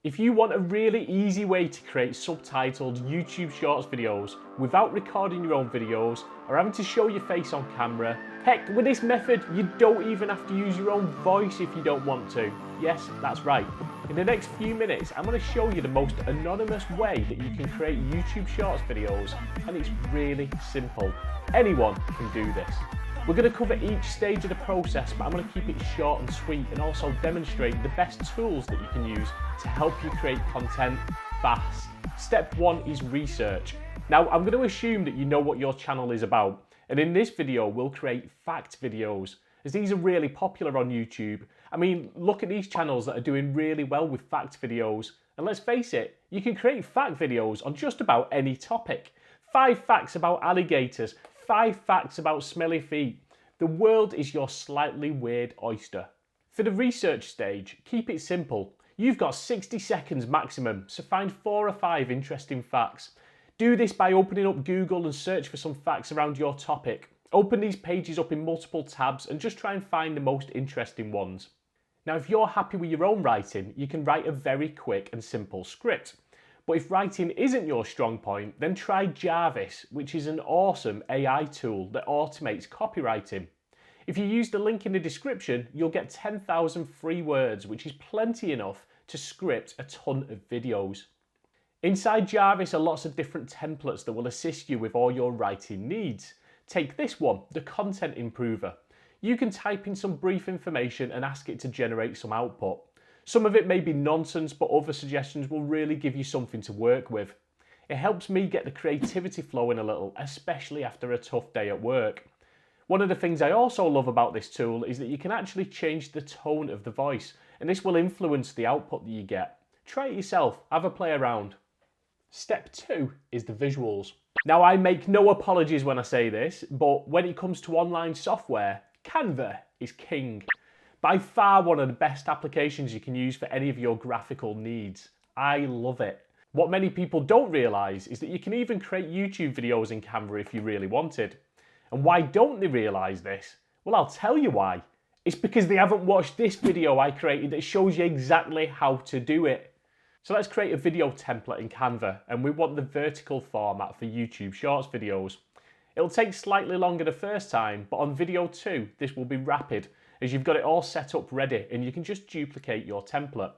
If you want a really easy way to create subtitled YouTube Shorts videos without recording your own videos or having to show your face on camera, heck, with this method you don't even have to use your own voice if you don't want to. Yes, that's right. In the next few minutes I'm going to show you the most anonymous way that you can create YouTube Shorts videos, and it's really simple. Anyone can do this. We're going to cover each stage of the process, but I'm going to keep it short and sweet and also demonstrate the best tools that you can use to help you create content fast. Step 1 is research. Now, I'm going to assume that you know what your channel is about, and in this video we'll create fact videos, as these are really popular on YouTube. I mean, look at these channels that are doing really well with fact videos, and let's face it, you can create fact videos on just about any topic. 5 facts about alligators, 5 facts about smelly feet. The world is your slightly weird oyster. For the research stage, keep it simple. You've got 60 seconds maximum, so find 4 or 5 interesting facts. Do this by opening up Google and search for some facts around your topic. Open these pages up in multiple tabs and just try and find the most interesting ones. Now, if you're happy with your own writing, you can write a very quick and simple script. But if writing isn't your strong point, then try Jarvis, which is an awesome AI tool that automates copywriting. If you use the link in the description, you'll get 10,000 free words, which is plenty enough to script a ton of videos. Inside Jarvis are lots of different templates that will assist you with all your writing needs. Take this one, the Content Improver. You can type in some brief information and ask it to generate some output. Some of it may be nonsense, but other suggestions will really give you something to work with. It helps me get the creativity flowing a little, especially after a tough day at work. One of the things I also love about this tool is that you can actually change the tone of the voice, and this will influence the output that you get. Try it yourself, have a play around. Step 2 is the visuals. Now, I make no apologies when I say this, but when it comes to online software, Canva is king. By far one of the best applications you can use for any of your graphical needs. I love it. What many people don't realise is that you can even create YouTube videos in Canva if you really wanted. And why don't they realise this? Well, I'll tell you why. It's because they haven't watched this video I created that shows you exactly how to do it. So let's create a video template in Canva, and we want the vertical format for YouTube Shorts videos. It'll take slightly longer the first time, but on video 2, this will be rapid, as you've got it all set up ready and you can just duplicate your template.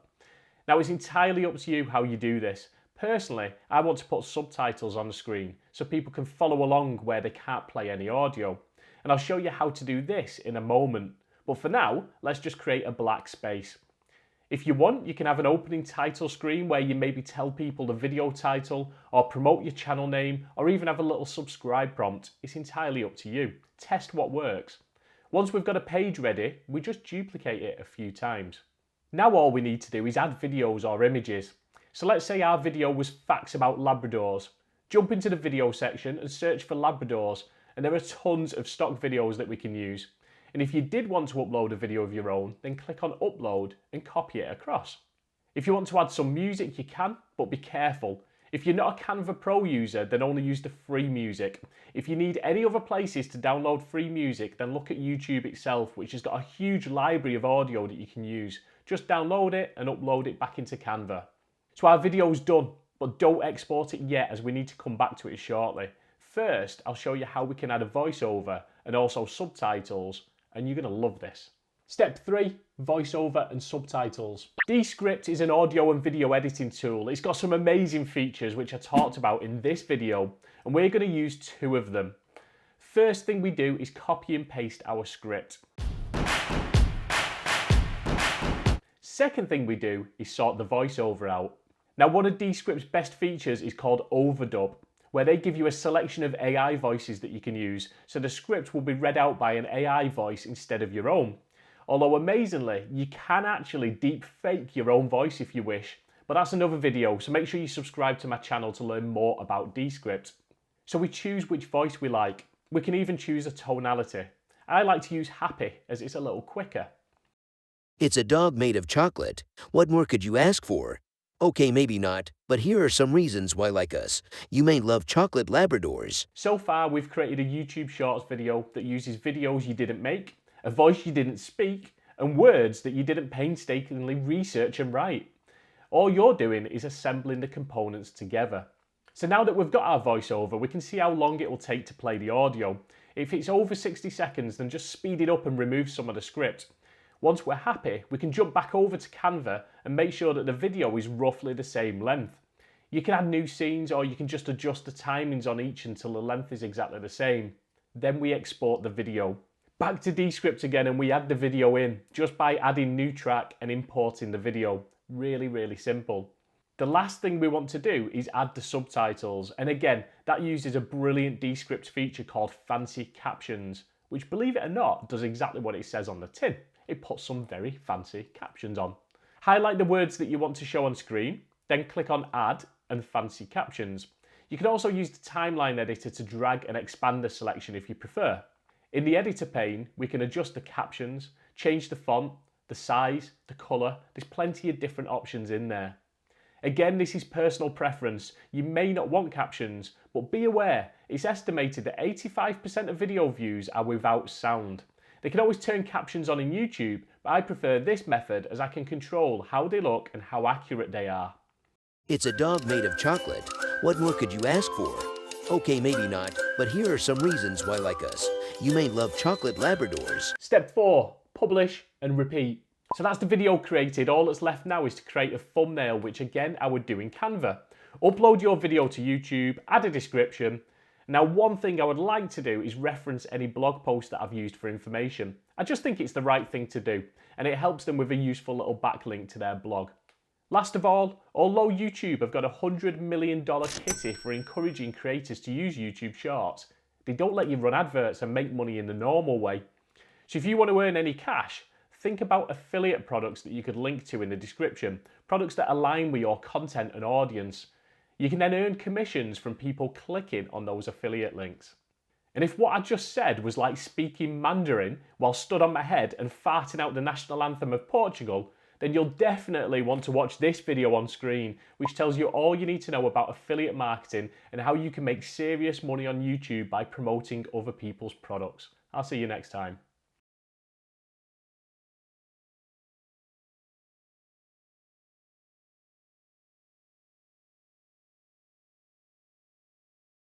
Now, it's entirely up to you how you do this. Personally, I want to put subtitles on the screen so people can follow along where they can't play any audio. And I'll show you how to do this in a moment. But for now, let's just create a black space. If you want, you can have an opening title screen where you maybe tell people the video title or promote your channel name, or even have a little subscribe prompt. It's entirely up to you. Test what works. Once we've got a page ready, we just duplicate it a few times. Now all we need to do is add videos or images. So let's say our video was facts about Labradors. Jump into the video section and search for Labradors, and there are tons of stock videos that we can use. And if you did want to upload a video of your own, then click on upload and copy it across. If you want to add some music, you can, but be careful. If you're not a Canva Pro user, then only use the free music. If you need any other places to download free music, then look at YouTube itself, which has got a huge library of audio that you can use. Just download it and upload it back into Canva. So our video's done, but don't export it yet, as we need to come back to it shortly. First, I'll show you how we can add a voiceover and also subtitles, and you're going to love this. Step 3, voiceover and subtitles. Dscript is an audio and video editing tool. It's got some amazing features which I talked about in this video, and we're going to use 2 of them. First thing we do is copy and paste our script. Second thing we do is sort the voiceover out. Now, one of Dscript's best features is called overdub, where they give you a selection of AI voices that you can use, so the script will be read out by an AI voice instead of your own. Although amazingly, you can actually deep fake your own voice if you wish, but that's another video, so make sure you subscribe to my channel to learn more about Dscript. So we choose which voice we like. We can even choose a tonality. I like to use happy, as it's a little quicker. It's a dog made of chocolate. What more could you ask for? Okay, maybe not, but here are some reasons why, like us, you may love chocolate Labradors. So far, we've created a YouTube Shorts video that uses videos you didn't make, a voice you didn't speak, and words that you didn't painstakingly research and write. All you're doing is assembling the components together. So now that we've got our voiceover, we can see how long it will take to play the audio. If it's over 60 seconds, then just speed it up and remove some of the script. Once we're happy, we can jump back over to Canva and make sure that the video is roughly the same length. You can add new scenes, or you can just adjust the timings on each until the length is exactly the same. Then we export the video. Back to Dscript again, and we add the video in just by adding new track and importing the video. Really simple. The last thing we want to do is add the subtitles, and again, that uses a brilliant Dscript feature called Fancy Captions, which, believe it or not, does exactly what it says on the tin. It puts some very fancy captions on. Highlight the words that you want to show on screen, then click on Add and Fancy Captions. You can also use the timeline editor to drag and expand the selection if you prefer. In the editor pane, we can adjust the captions, change the font, the size, the colour. There's plenty of different options in there. Again, this is personal preference. You may not want captions, but be aware, it's estimated that 85% of video views are without sound. They can always turn captions on in YouTube, but I prefer this method as I can control how they look and how accurate they are. It's a dog made of chocolate. What more could you ask for? Okay, maybe not, but here are some reasons why, like us, you may love chocolate Labradors. Step 4, publish and repeat. So that's the video created. All that's left now is to create a thumbnail, which again I would do in Canva. Upload your video to YouTube, add a description. Now, one thing I would like to do is reference any blog posts that I've used for information. I just think it's the right thing to do, and it helps them with a useful little backlink to their blog. Last of all, although YouTube have got a $100 million kitty for encouraging creators to use YouTube Shorts, they don't let you run adverts and make money in the normal way. So if you want to earn any cash, think about affiliate products that you could link to in the description, products that align with your content and audience. You can then earn commissions from people clicking on those affiliate links. And if what I just said was like speaking Mandarin while stood on my head and farting out the national anthem of Portugal, then you'll definitely want to watch this video on screen, which tells you all you need to know about affiliate marketing and how you can make serious money on YouTube by promoting other people's products. I'll see you next time.